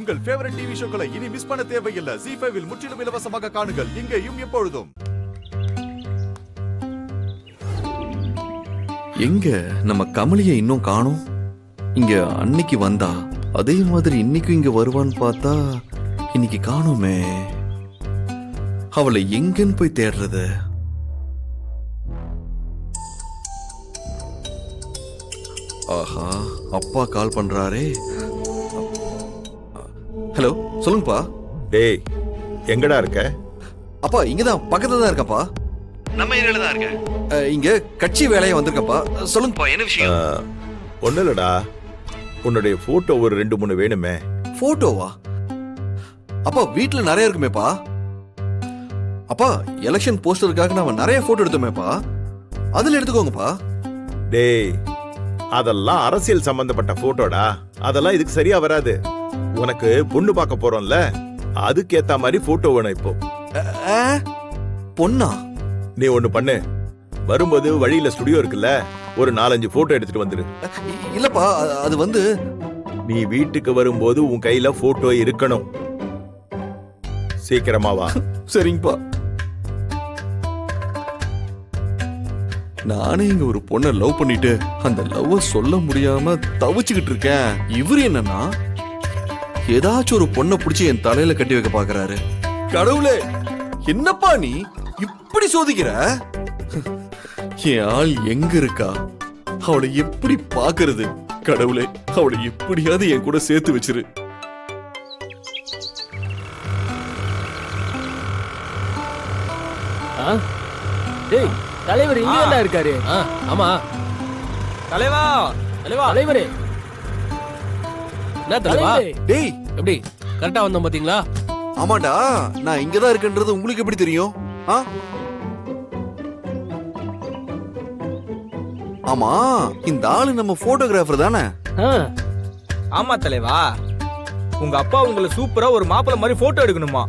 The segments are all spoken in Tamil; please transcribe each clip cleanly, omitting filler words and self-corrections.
உங்கள் ஃபேவரட் டிவி ஷோக்களை இனி மிஸ் பண்ண தேவையில்லை. ZEE5 இல் முற்றிலும் இலவசமாக காணுங்கள். இங்கேயும் எப்பொழுதும். எங்க நம்ம கமலியை இன்னும் காணோம். இங்க அன்னைக்கு வந்தா அதே மாதிரி இன்னைக்கும் இங்க வருவான்னு பார்த்தா இன்னைக்கு காணோமே. அவளை எங்கன்னு போய் தேடுறது? ஆஹா, அப்பா கால் பண்றாரே. ஹலோ, சொல்லுங்கப்பா. டேய், எங்கடா இருக்க? அப்பா இங்கதான் பக்கத்துல தான் இருக்கப்பா. நம்ம ஏரியால தான் இருக்கேன். இங்க கட்சி வேலையா வந்திருக்கப்பா. சொல்லுங்கப்பா, என்ன விஷயம்? ஒண்ணு இல்லடா, உன்னுடைய போட்டோ ஒரு 2-3 வேணுமே. போட்டோவா? அப்பா வீட்டுல நிறைய இருக்குமேப்பா. அப்பா எலெக்ஷன் போஸ்டருக்காக நாம நிறைய போட்டோ எடுத்தோமேப்பா, அதுல எடுத்துக்கோங்கப்பா. டேய், அதெல்லாம் அரசியல் சம்பந்தப்பட்ட போட்டோடா, அதெல்லாம் இதுக்கு சரியா வராது. உனக்கு பொண்ணு பார்க்க போறோம்ல, அதுக்கேத்த மாதிரி போட்டோ வேணும் இப்போ. பொண்ணா? நீ ஒண்ணு பண்ணு, வரும்போது வழியில ஸ்டுடியோ இருக்குல்ல, ஒரு 4-5 போட்டோ எடுத்துட்டு வந்துரு. இல்லப்பா, அது வந்து நீ வீட்டுக்கு வரும்போது உன் கையில போட்டோ இருக்கணும். சீக்கிரமா வா. சரிங்கப்பா. நானே இங்க ஒரு பொண்ணை லவ் பண்ணிட்டு அந்த லவ் சொல்ல முடியாம தவிச்சுக்கிட்டு இருக்கேன். இவரு என்னன்னா ஏதாச்சும் ஒரு பொண்ணை பிடிச்சி என் தலையில கட்டி வைக்க பாக்குறாரு. கடவுளே, என்னப்பா நீ இப்படி சோதிக்கிற? என் ஆள் எங்க இருக்கா? அவளை எப்படி பாக்குறது? கடவுளே, அவளை எப்படியாவது என் கூட சேர்த்து வச்சிரு. டேய், தலைவர் இங்க தான் இருக்காரு. ஆமா தலைவா, தலைவரே, என்ன தலைவா? டேய், எப்படி கரெக்டா வந்தோம் பாத்தீங்களா? ஆமாடா, நான் இங்கதான் இருக்கேன்றது உங்களுக்கு எப்படி தெரியும்? ஆமா, இந்த ஆளு நம்ம போட்டோகிராஃபர் தானே? ஆமா தலைவா, உங்க அப்பா உங்களை சூப்பரா ஒரு மாப்பிள்ளை மாதிரி போட்டோ எடுக்கணுமா,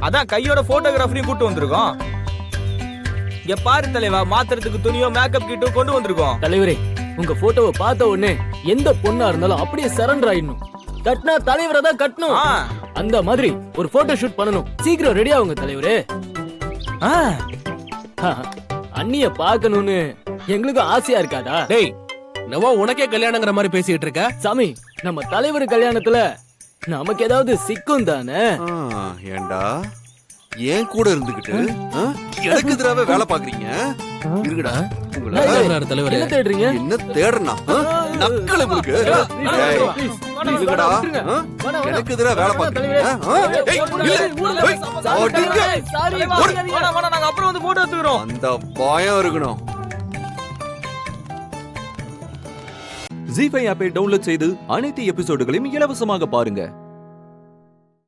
அதான் கையோட போட்டோகிராஃபரையும் கூட்டு வந்திருக்கோம். இங்க பாரு தலைவா, மாத்திரத்துக்கு துணியோ மேக்கப் கிட்டோ கொண்டு வந்திருக்கோம். தலைவரே, உங்க போட்டோவை பார்த்த உடனே எந்த பொண்ணா இருந்தாலும் அப்படியே சரண்டர் ஆயிடணும். கட்டினா தலைவரை தான் கட்டணும். அந்த மாதிரி ஒரு போட்டோ ஷூட் பண்ணணும். சீக்கிரம் ரெடி ஆகுங்க தலைவரே. அண்ணிய பாக்கணும்னு எங்களுக்கு ஆசையா இருக்காதா? டேய், நவா உனக்கே கல்யாணங்கிற மாதிரி பேசிட்டு இருக்க. சாமி, நம்ம தலைவர் கல்யாணத்துல நமக்கு ஏதாவது சிக்கும் தானே? ஏண்டா ஏன் கூட இருந்துகிட்டு எனக்கு எதிராக வேலை பாக்குறீங்க? இருக்குடா, தலைவர் என்ன தேடுறீங்க? என்ன தேடுறா? நக்கல உங்களுக்கு. எனக்கு எதிராக வேலை பாக்குறீங்க? நாங்க அப்புறம் வந்து போட்டோ எடுத்துக்கிறோம். அந்த பயம் இருக்கணும். ZEE5 ஆப்பை டவுன்லோட் செய்து அனைத்து எபிசோடுகளையும் இலவசமாக பாருங்க.